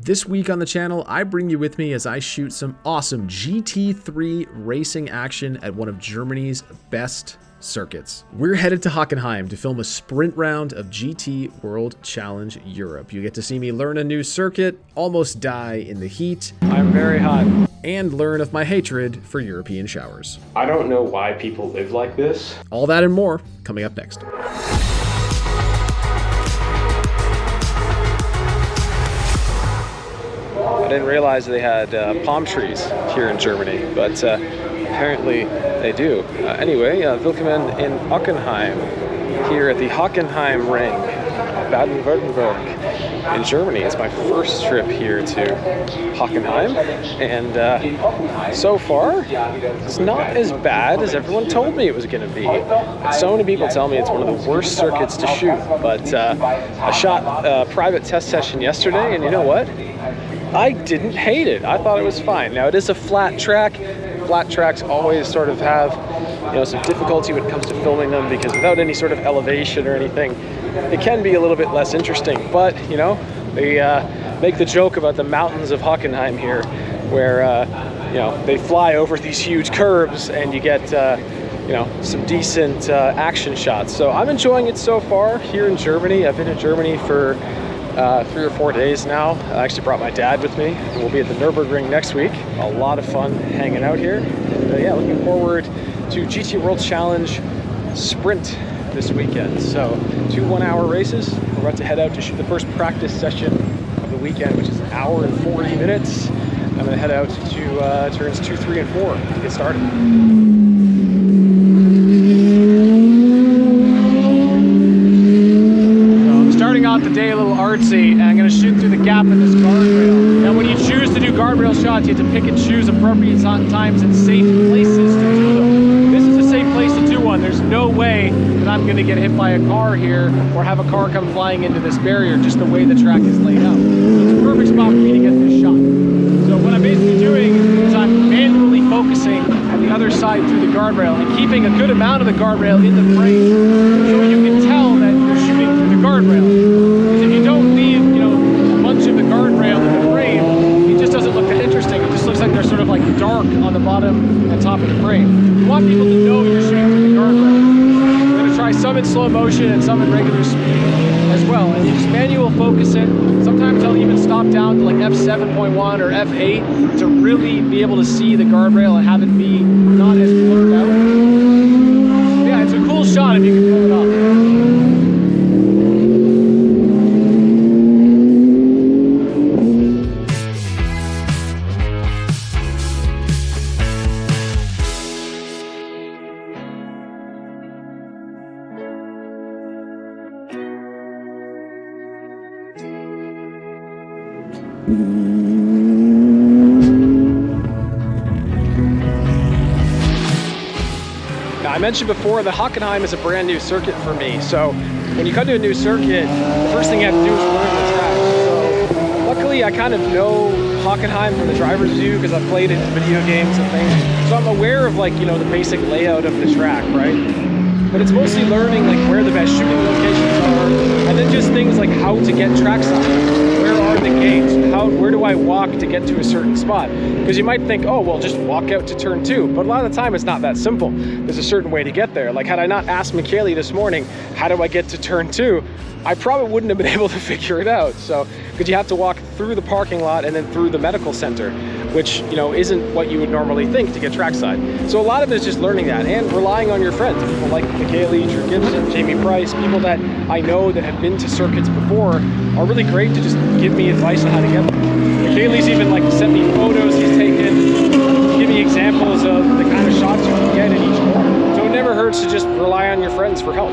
This week on the channel, I bring you with me as I shoot some awesome GT3 racing action at one of Germany's best circuits. We're headed to Hockenheim to film a sprint round of GT World Challenge Europe. You get to see me learn a new circuit, almost die in the heat. I'm very hot. And learn of my hatred for European showers. I don't know why people live like this. All that and more coming up next. I didn't realize they had palm trees here in Germany, but apparently they do. Anyway, willkommen in Hockenheim, here at the Hockenheim Ring, Baden-Württemberg in Germany. It's my first trip here to Hockenheim, and so far, it's not as bad as everyone told me it was going to be. So many people tell me it's one of the worst circuits to shoot, but I shot a private test session yesterday, and you know what? I didn't hate it. I thought it was fine. Now, it is a flat track. Flat tracks always sort of have, some difficulty when it comes to filming them, because without any sort of elevation or anything, it can be a little bit less interesting. But, they make the joke about the mountains of Hockenheim here, where, they fly over these huge curves and you get, some decent action shots. So I'm enjoying it so far here in Germany. I've been in Germany for 3 or 4 days now. I actually brought my dad with me, and we'll be at the Nürburgring next week. A lot of fun hanging out here. And yeah, looking forward to GT World Challenge Sprint this weekend. So 2 1-hour races. We're about to head out to shoot the first practice session of the weekend, which is an hour and 40 minutes. I'm going to head out to turns 2, 3, and 4 to get started. Starting off the day a little artsy, and I'm going to shoot through the gap in this guardrail. Now, when you choose to do guardrail shots, you have to pick and choose appropriate times and safe places to do them. This is a safe place to do one. There's no way that I'm going to get hit by a car here or have a car come flying into this barrier, just the way the track is laid out. So it's a perfect spot for me to get this shot. So what I'm basically doing is I'm manually focusing on the other side through the guardrail and keeping a good amount of the guardrail in the frame, so you can tell that you're shooting through the guardrail. Because if you don't leave, a bunch of the guardrail in the frame, it just doesn't look that interesting. It just looks like they're sort of like dark on the bottom and top of the frame. You want people to know you're shooting through the guardrail. We're going to try some in slow motion and some in regular speed as well. And you just manual focus it. Sometimes I'll even stop down to like f7.1 or f8 to really be able to see the guardrail and have it be not as blurred out. Yeah, it's a cool shot if you can pull it off. Now, I mentioned before that Hockenheim is a brand new circuit for me. So when you come to a new circuit, the first thing you have to do is learn the track. So luckily, I kind of know Hockenheim from the driver's view because I've played it in video games and things. So I'm aware of the basic layout of the track, right? But it's mostly learning where the best shooting locations are, and then just things like how to get trackside. Where are the gates? Where do I walk to get to a certain spot? Because you might think, oh, well, just walk out to turn 2. But a lot of the time, it's not that simple. There's a certain way to get there. Like, had I not asked Michele this morning, how do I get to turn 2? I probably wouldn't have been able to figure it out. So, because you have to walk through the parking lot and then through the medical center, which, isn't what you would normally think to get trackside. So a lot of it is just learning that and relying on your friends. People like Michele, Drew Gibson, Jamie Price, people that I know that have been to circuits before are really great to just give me advice on how to get them. Michele's even sent me photos he's taken, give me examples of the kind of shots you can get in each corner. So it never hurts to just rely on your friends for help.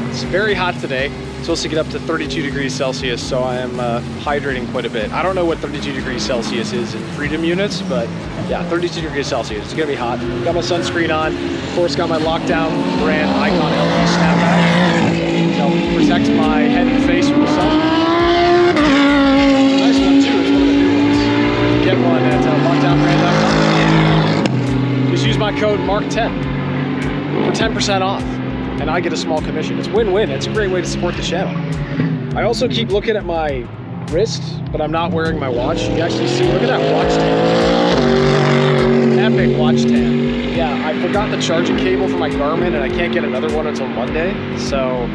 It's very hot today. It's supposed to get up to 32 degrees Celsius, so I am hydrating quite a bit. I don't know what 32 degrees Celsius is in freedom units, but yeah, 32 degrees Celsius. It's gonna be hot. Got my sunscreen on. Of course, got my Lockdown brand Icon LED snapback. Protect my head and face from the sun. Nice one too. It's one of the new ones. Get one at lockdownbrand.com. use my code MARK10 for 10% off, and I get a small commission. It's win-win. It's a great way to support the channel. I also keep looking at my wrist, but I'm not wearing my watch. You can actually see, look at that watch tan. Epic watch tan. Yeah, I forgot the charging cable for my Garmin, and I can't get another one until Monday, so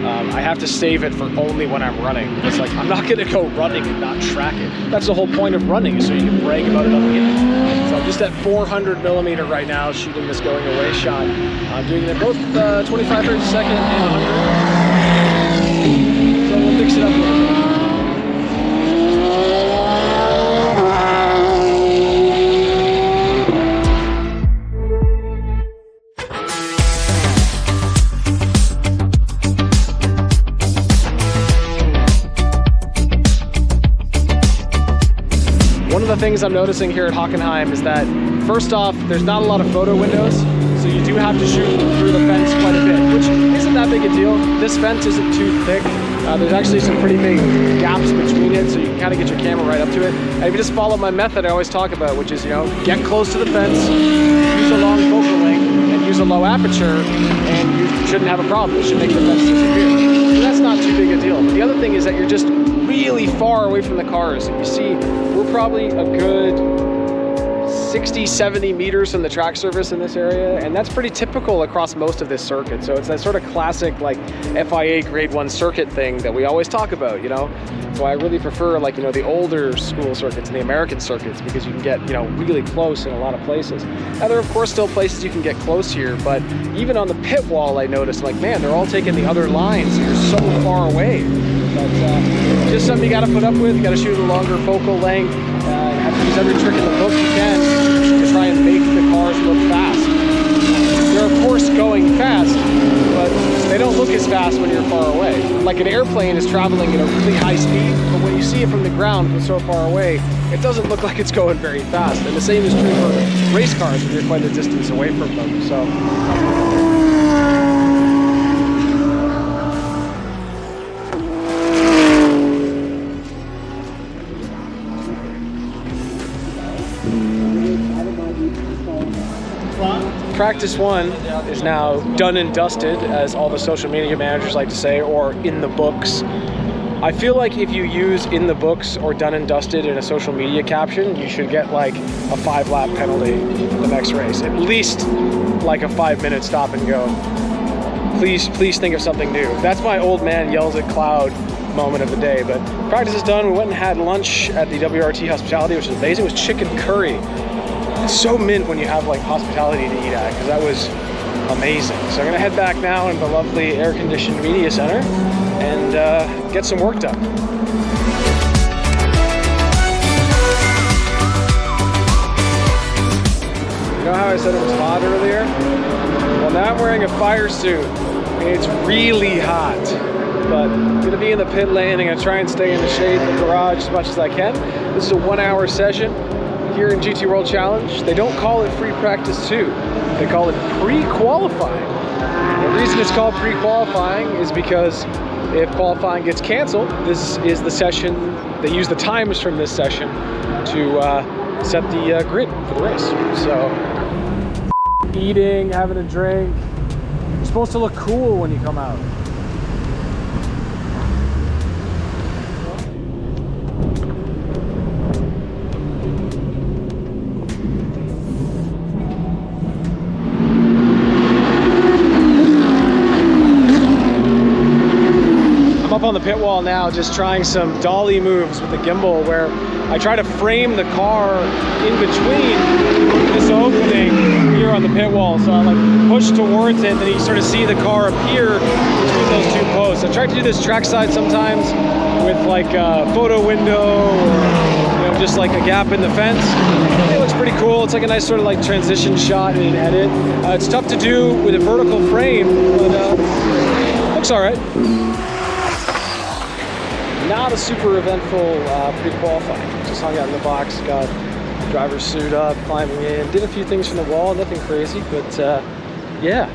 I have to save it for only when I'm running. It's like, I'm not gonna go running and not track it. That's the whole point of running, is so you can brag about it on the internet. So I'm just at 400mm right now, shooting this going away shot. I'm doing it both 25 frames a second and 100. So we'll mix it up a little bit. One of the things I'm noticing here at Hockenheim is that, first off, there's not a lot of photo windows, so you do have to shoot through the fence quite a bit, which isn't that big a deal. This fence isn't too thick. There's actually some pretty big gaps between it, so you can kind of get your camera right up to it. And if you just follow my method I always talk about, which is, you know, get close to the fence, use a long focal length, and use a low aperture, and you shouldn't have a problem. It should make the fence disappear. So that's not too big a deal. But the other thing is that you're just really far away from the cars. You see, we're probably a good 60-70 meters from the track surface in this area, and that's pretty typical across most of this circuit. So it's that sort of classic like FIA grade 1 circuit thing that we always talk about, you know. So I really prefer, like, you know, the older school circuits and the American circuits, because you can get, you know, really close in a lot of places. Now there are of course still places you can get close here, but even on the pit wall I noticed, like, man, they're all taking the other lines. You're so far away. But just something you got to put up with. You got to shoot a longer focal length. Have to use every trick in the book you can to try and make the cars look fast. They're of course going fast, but they don't look as fast when you're far away. Like an airplane is traveling at a really high speed, but when you see it from the ground from so far away, it doesn't look like it's going very fast. And the same is true for race cars when you're quite a distance away from them. So. Practice 1 is now done and dusted, as all the social media managers like to say, or in the books. I feel like if you use in the books or done and dusted in a social media caption, you should get like a 5-lap penalty for the next race. At least like a 5-minute stop and go. Please think of something new. That's my old man yells at cloud moment of the day. But practice is done. We went and had lunch at the WRT Hospitality, which is amazing. It was chicken curry. It's so mint when you have like hospitality to eat at, because that was amazing. So I'm gonna head back now in the lovely air-conditioned media center and get some work done. You know how I said it was hot earlier? Well, now I'm wearing a fire suit. It's really hot, but I'm gonna be in the pit lane. I'm gonna try and stay in the shade in the garage as much as I can. This is a 1-hour session here in GT World Challenge. They don't call it free practice 2. They call it pre-qualifying. The reason it's called pre-qualifying is because if qualifying gets canceled, this is the session, they use the times from this session to set the grid for the race. So, eating, having a drink. You're supposed to look cool when you come out. Up on the pit wall now, just trying some dolly moves with the gimbal, where I try to frame the car in between this opening here on the pit wall. So I like push towards it, and then you sort of see the car appear between those two posts. I tried to do this trackside sometimes with like a photo window, or you know, just like a gap in the fence. It looks pretty cool. It's like a nice sort of like transition shot in an edit. It's tough to do with a vertical frame, but looks all right. Not a super eventful pre-qualifying. Just hung out in the box, got the driver's suit up, climbing in, did a few things from the wall, nothing crazy, but yeah,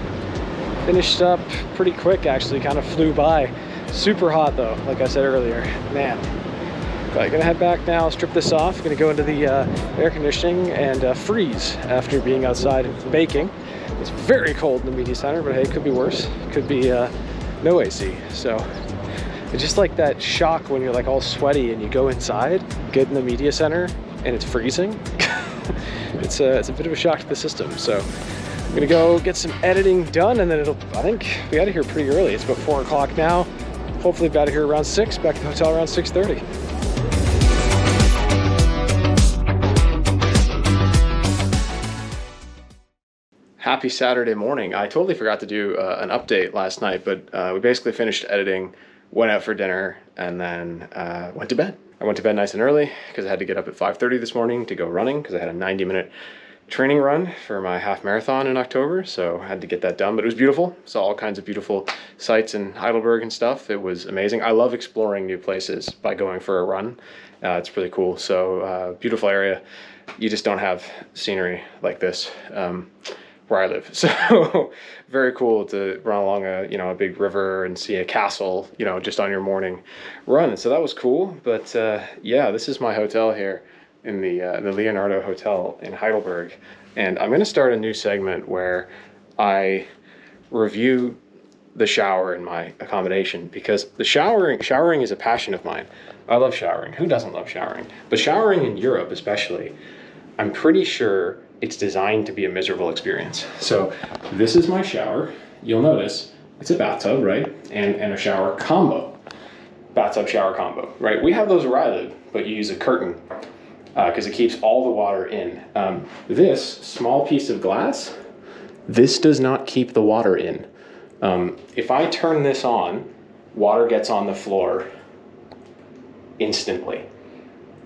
finished up pretty quick actually, kind of flew by. Super hot though, like I said earlier. Man, But gonna head back now, strip this off, gonna go into the air conditioning and freeze after being outside baking. It's very cold in the media center, but hey, it could be worse. It could be no AC. So it's just like that shock when you're like all sweaty and you go inside, get in the media center, and it's freezing. It's a bit of a shock to the system. So I'm gonna go get some editing done, and then I think we out of here pretty early. It's about 4 o'clock now. Hopefully be out of here around 6, back to the hotel around 6:30. Happy Saturday morning. I totally forgot to do an update last night, but we basically finished editing, went out for dinner, and then went to bed. I went to bed nice and early because I had to get up at 5:30 this morning to go running because I had a 90-minute training run for my half marathon in October, so I had to get that done. But it was beautiful. Saw all kinds of beautiful sights in Heidelberg and stuff. It was amazing. I love exploring new places by going for a run. It's really cool. So beautiful area. You just don't have scenery like this where I live. So very cool to run along a big river and see a castle, just on your morning run. So that was cool. But yeah, this is my hotel here in the Leonardo Hotel in Heidelberg. And I'm going to start a new segment where I review the shower in my accommodation, because the showering is a passion of mine. I love showering. Who doesn't love showering? But showering in Europe especially, I'm pretty sure it's designed to be a miserable experience. So this is my shower. You'll notice it's a bathtub, right? And a shower combo. Bathtub shower combo, right? We have those where I live, but you use a curtain because it keeps all the water in. This small piece of glass, this does not keep the water in. If I turn this on, water gets on the floor instantly.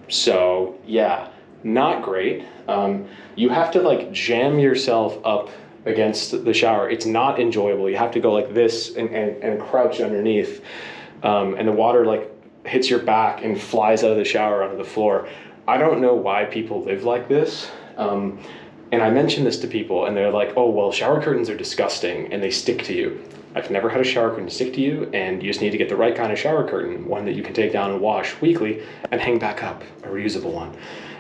So yeah, not great. You have to like jam yourself up against the shower. It's not enjoyable. You have to go like this and crouch underneath. And the water like hits your back and flies out of the shower onto the floor. I don't know why people live like this. And I mention this to people and they're like, oh, well, shower curtains are disgusting and they stick to you. I've never had a shower curtain stick to you, and you just need to get the right kind of shower curtain, one that you can take down and wash weekly and hang back up, a reusable one.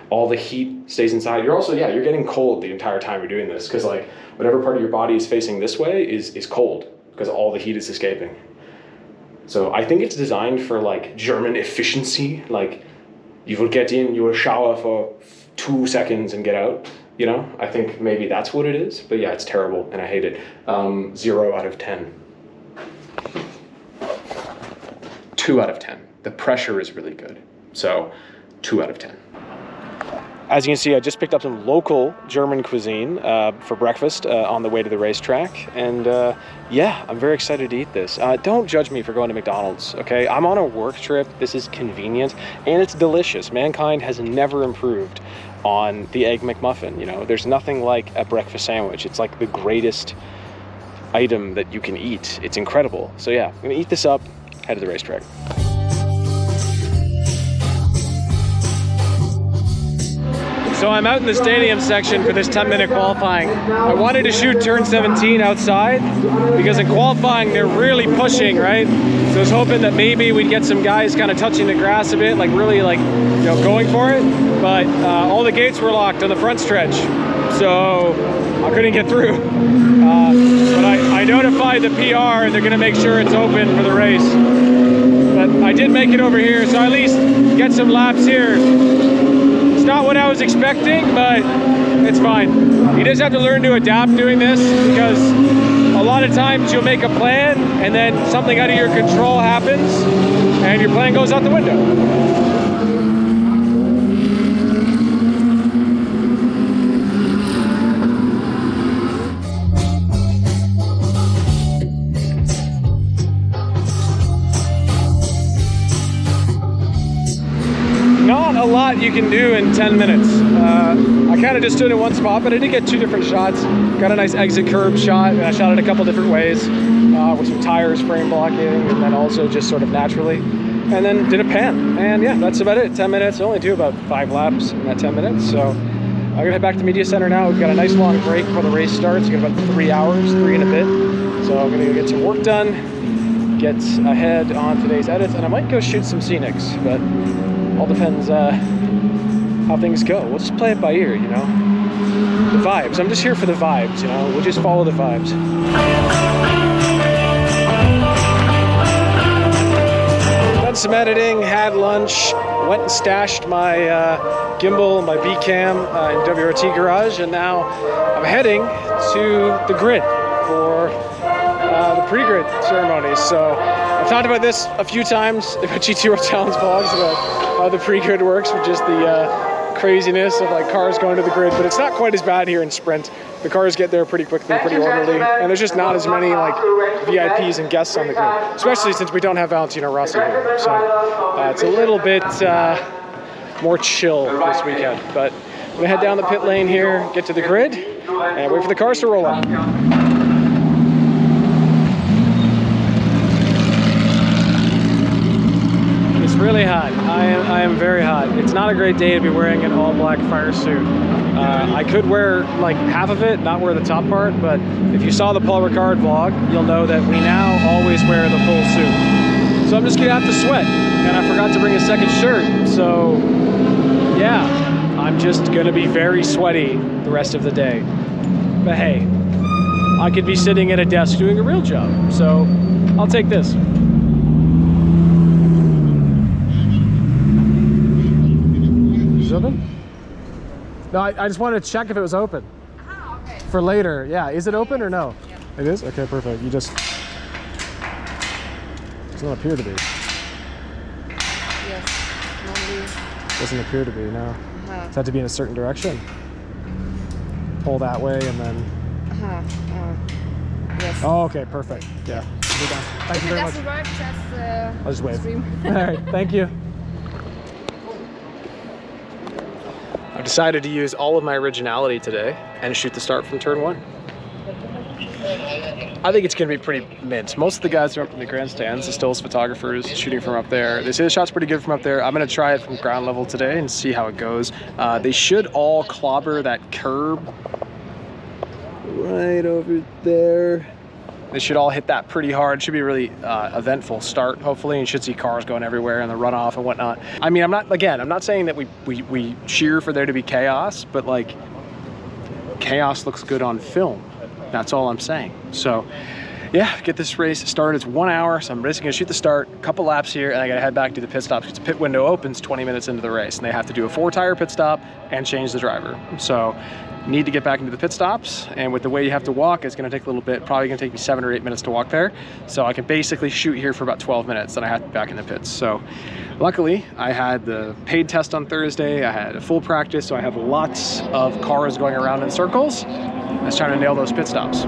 All the heat stays inside. You're getting cold the entire time you're doing this, because like whatever part of your body is facing this way is cold because all the heat is escaping. So I think it's designed for like German efficiency. Like you will get in, you will shower for 2 seconds and get out. I think maybe that's what it is. But yeah, it's terrible and I hate it. 0 out of 10. 2 out of 10. The pressure is really good. So 2 out of 10. As you can see, I just picked up some local German cuisine for breakfast on the way to the racetrack. And yeah, I'm very excited to eat this. Don't judge me for going to McDonald's, okay? I'm on a work trip. This is convenient and it's delicious. Mankind has never improved on the Egg McMuffin. There's nothing like a breakfast sandwich. It's like the greatest item that you can eat. It's incredible. So yeah, I'm gonna eat this up, head to the racetrack. So I'm out in the stadium section for this 10-minute qualifying. I wanted to shoot turn 17 outside because in qualifying they're really pushing, right? So I was hoping that maybe we'd get some guys kind of touching the grass a bit, like really like, going for it. But all the gates were locked on the front stretch, so I couldn't get through. But I notified the PR and they're gonna make sure it's open for the race. But I did make it over here, so I at least get some laps here. Not what I was expecting, but it's fine. You just have to learn to adapt doing this, because a lot of times you'll make a plan and then something out of your control happens and your plan goes out the window. Not a lot you can do in 10 minutes. I kind of just stood in one spot, but I did get 2 different shots. Got a nice exit curb shot, and I shot it a couple different ways with some tires frame blocking, and then also just sort of naturally. And then did a pan, and yeah, that's about it. 10 minutes. I only do about 5 laps in that 10 minutes, so I'm gonna head back to the media center now. We've got a nice long break before the race starts. We've got about 3 hours, 3 and a bit. So I'm gonna go get some work done, get ahead on today's edits, and I might go shoot some scenics, but all depends how things go. We'll just play it by ear, you know? The vibes. I'm just here for the vibes, you know? We'll just follow the vibes. Done some editing, had lunch, went and stashed my gimbal and my B-cam in WRT garage, and now I'm heading to the grid for the pre-grid ceremonies. So I've talked about this a few times about GT World Challenge vlogs about how the pre-grid works with just the craziness of like cars going to the grid, but it's not quite as bad here in Sprint. The cars get there pretty quickly, pretty orderly, and there's just not as many like VIPs and guests on the grid, especially since we don't have Valentino Rossi here. So it's a little bit more chill this weekend, but I'm gonna head down the pit lane here, get to the grid, and wait for the cars to roll up. It's really hot. I am very hot. It's not a great day to be wearing an all black fire suit. I could wear like half of it, not wear the top part, but if you saw the Paul Ricard vlog, you'll know that we now always wear the full suit. So I'm just gonna have to sweat, and I forgot to bring a second shirt. So yeah, I'm just gonna be very sweaty the rest of the day. But hey, I could be sitting at a desk doing a real job, so I'll take this. Open? No, I just wanted to check if it was open. Okay. For later. Yeah, is it open or no? Yeah. It is? Okay, perfect. You just... It doesn't appear to be. Yes, normally. Doesn't appear to be, no. Does it have to be in a certain direction? Pull that way and then... Yes. Oh, okay, perfect. Yeah. Thank you very much. If it doesn't work, just I'll just wave. stream. All right, thank you. I've decided to use all of my originality today and shoot the start from turn 1. I think it's going to be pretty mint. Most of the guys are up in the grandstands, the stills photographers shooting from up there. They say the shot's pretty good from up there. I'm going to try it from ground level today and see how it goes. They should all clobber that curb right over there. They should all hit that pretty hard. It should be a really eventful start, hopefully, and you should see cars going everywhere and the runoff and whatnot. I mean, I'm not saying that we cheer for there to be chaos, but like, chaos looks good on film. That's all I'm saying. So yeah, get this race started. It's 1 hour, so I'm basically gonna shoot the start, a couple laps here, and I gotta head back to the pit stops because the pit window opens 20 minutes into the race, and they have to do a 4-tire pit stop and change the driver. So need to get back into the pit stops, and with the way you have to walk, it's going to take a little bit, probably going to take me 7 or 8 minutes to walk there. So I can basically shoot here for about 12 minutes, then I have to be back in the pits. So luckily I had the paid test on Thursday, I had a full practice, so I have lots of cars going around in circles. I was trying to nail those pit stops.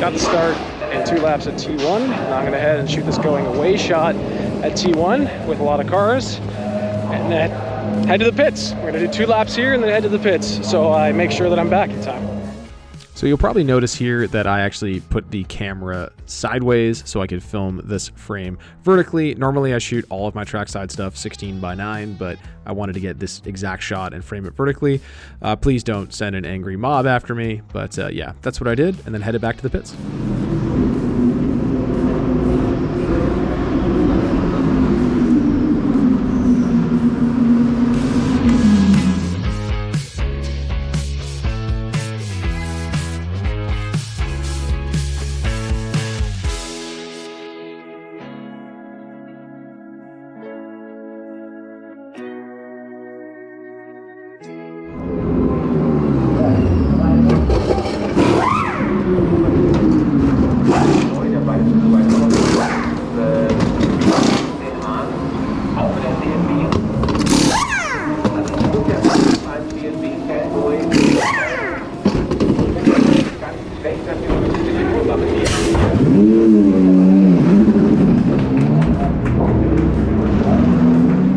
Got the start in 2 laps at T1. Now I'm going to head and shoot this going away shot at T1 with a lot of cars, and then head to the pits. We're going to do 2 laps here and then head to the pits, so I make sure that I'm back in time. So you'll probably notice here that I actually put the camera sideways so I could film this frame vertically. Normally I shoot all of my trackside stuff 16:9, but I wanted to get this exact shot and frame it vertically. Please don't send an angry mob after me, but yeah, that's what I did, and then headed back to the pits.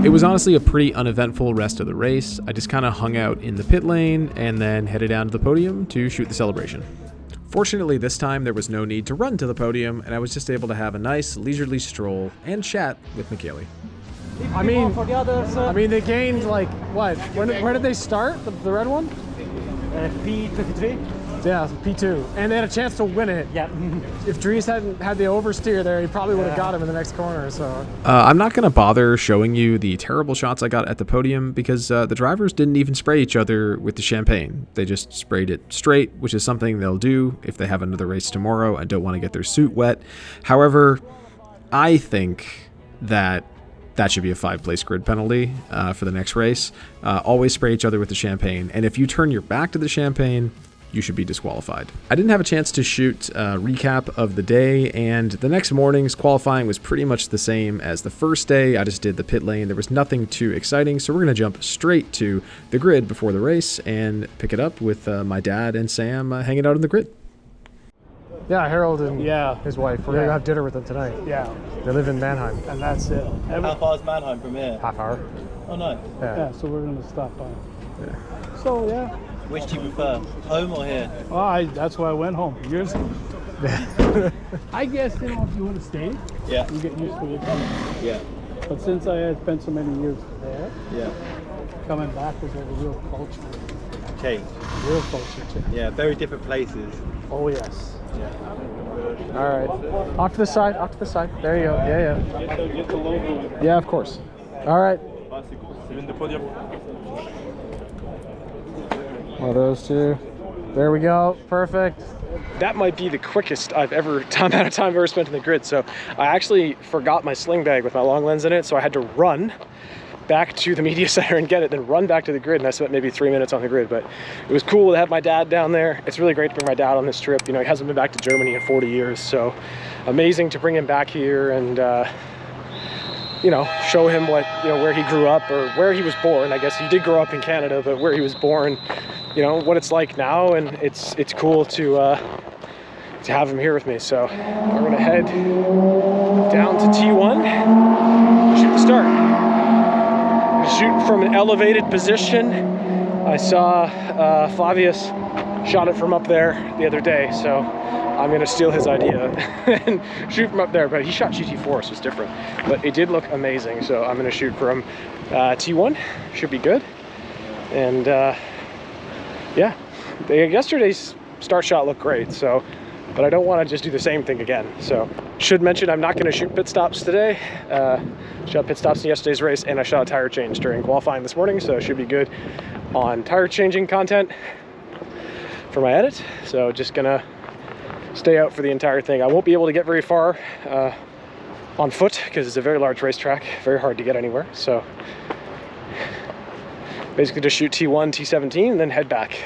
It was honestly a pretty uneventful rest of the race. I just kind of hung out in the pit lane and then headed down to the podium to shoot the celebration. Fortunately, this time there was no need to run to the podium, and I was just able to have a nice leisurely stroll and chat with Michele. I mean, they gained like what? Where did they start? The red one? P23. Yeah, P2, and they had a chance to win it. Yeah. If Dries hadn't had the oversteer there, he probably would have got him in the next corner. So I'm not going to bother showing you the terrible shots I got at the podium because the drivers didn't even spray each other with the champagne. They just sprayed it straight, which is something they'll do if they have another race tomorrow and don't want to get their suit wet. However, I think that should be a 5-place grid penalty for the next race. Always spray each other with the champagne, and if you turn your back to the champagne, you should be disqualified. I didn't have a chance to shoot a recap of the day, and the next morning's qualifying was pretty much the same as the first day. I just did the pit lane. There was nothing too exciting, so we're going to jump straight to the grid before the race and pick it up with my dad and Sam hanging out on the grid. yeah, Harold and his wife. We're gonna have dinner with them tonight. Yeah. They live in Mannheim. And that's it. How far is Mannheim from here? Half hour. Oh, nice. Yeah, so we're gonna stop by. So yeah. Which do you prefer, home or here? Oh, that's why I went home years ago. I guess, if you would have stayed, Yeah. you get used to it. Yeah. But since I had spent so many years there, Yeah. coming back was like a real culture. Change. Real culture change. Yeah, very different places. Oh, yes. Yeah. All right. Off to the side. Off to the side. There you go. Yeah. Get the logo. Yeah, of course. All right. One of those two. There we go. Perfect. That might be the quickest amount of time I've ever spent in the grid. So I actually forgot my sling bag with my long lens in it, so I had to run back to the media center and get it, then run back to the grid, and I spent maybe 3 minutes on the grid. But it was cool to have my dad down there. It's really great to bring my dad on this trip. You know, he hasn't been back to Germany in 40 years, so amazing to bring him back here and you know, show him what, you know, where he grew up or where he was born. I guess he did grow up in Canada, but where he was born, you know, what it's like now, and it's cool to have him here with me. So we're gonna head down to T1, shoot the start. Shoot from an elevated position. I saw Flavius shot it from up there the other day, so I'm gonna steal his idea and shoot from up there. But he shot GT4, so it's different. But it did look amazing, so I'm gonna shoot from T1. Should be good. And yeah, yesterday's start shot looked great. So, but I don't want to just do the same thing again. So, should mention I'm not going to shoot pit stops today. Shot pit stops in yesterday's race, and I shot a tire change during qualifying this morning, so it should be good on tire changing content for my edit. So just gonna stay out for the entire thing. I won't be able to get very far on foot because it's a very large racetrack, very hard to get anywhere. So basically just shoot T1, T17, and then head back.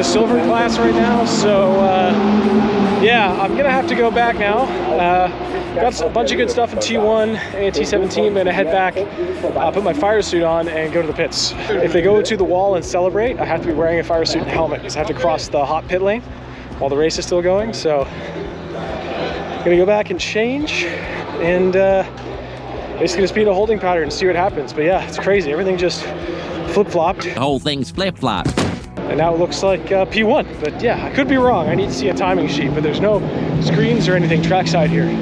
silver class right now, so yeah, I'm gonna have to go back now. got a bunch of good stuff in T1 and T17. I'm gonna head back, put my fire suit on, and go to the pits. If they go to the wall and celebrate, I have to be wearing a fire suit and helmet because I have to cross the hot pit lane while the race is still going. So I'm gonna go back and change and basically just be in a holding pattern and see what happens. But yeah, it's crazy. Everything just flip-flopped. The whole thing's flip-flopped. And now it looks like P1, but yeah, I could be wrong. I need to see a timing sheet, but there's no screens or anything trackside here.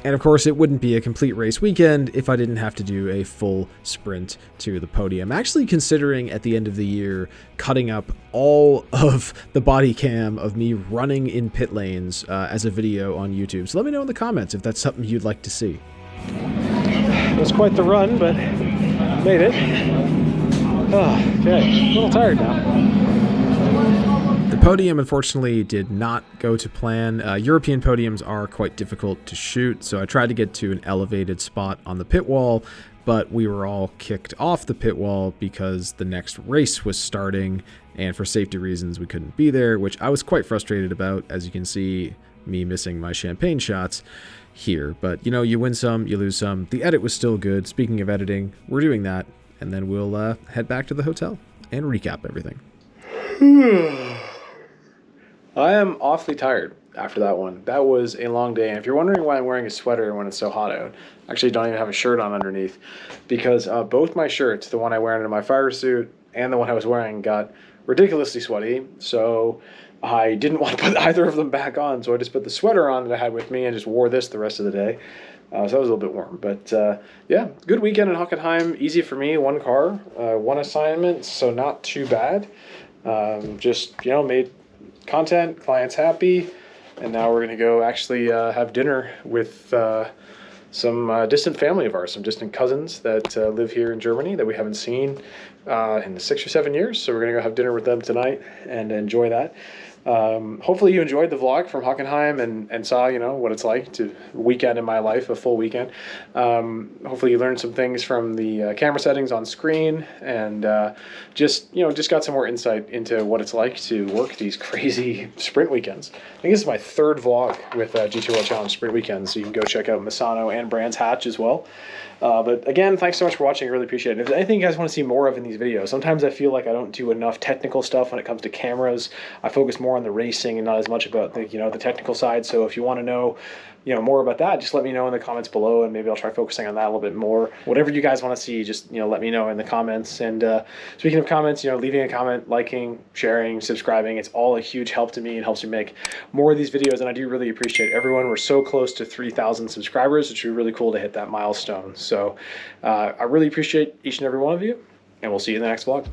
And of course, it wouldn't be a complete race weekend if I didn't have to do a full sprint to the podium. Actually considering at the end of the year cutting up all of the body cam of me running in pit lanes as a video on YouTube. So let me know in the comments if that's something you'd like to see. It was quite the run, but made it. Oh, okay, a little tired now. The podium, unfortunately, did not go to plan. European podiums are quite difficult to shoot, so I tried to get to an elevated spot on the pit wall, but we were all kicked off the pit wall because the next race was starting, and for safety reasons, we couldn't be there, which I was quite frustrated about, as you can see me missing my champagne shots here. But, you know, you win some, you lose some. The edit was still good. Speaking of editing, we're doing that, and then we'll head back to the hotel and recap everything. I am awfully tired after that one. That was a long day. And if you're wondering why I'm wearing a sweater when it's so hot out, I actually don't even have a shirt on underneath because both my shirts, the one I wear under my fire suit and the one I was wearing, got ridiculously sweaty. So I didn't want to put either of them back on. So I just put the sweater on that I had with me and just wore this the rest of the day. So that was a little bit warm. But yeah, good weekend in Hockenheim. Easy for me. One car, one assignment. So not too bad. Just, you know, made content, clients happy, and now we're going to go actually have dinner with some distant family of ours, some distant cousins that live here in Germany that we haven't seen in the 6 or 7 years. So we're going to go have dinner with them tonight and enjoy that. Hopefully you enjoyed the vlog from Hockenheim and saw, you know, what it's like to weekend in my life, a full weekend. Hopefully you learned some things from the camera settings on screen and just got some more insight into what it's like to work these crazy sprint weekends. I think this is my third vlog with GT World Challenge sprint weekends, so you can go check out Misano and Brands Hatch as well. But again, thanks so much for watching. I really appreciate it. If there's anything you guys want to see more of in these videos, sometimes I feel like I don't do enough technical stuff when it comes to cameras. I focus more on the racing and not as much about the, the technical side. So if you want to know, more about that, just let me know in the comments below, and maybe I'll try focusing on that a little bit more. Whatever you guys want to see, just let me know in the comments. And speaking of comments, leaving a comment, liking, sharing, subscribing, it's all a huge help to me and helps me make more of these videos, and I do really appreciate everyone. We're so close to 3,000 subscribers. It's really cool to hit that milestone. So I really appreciate each and every one of you, and we'll see you in the next vlog.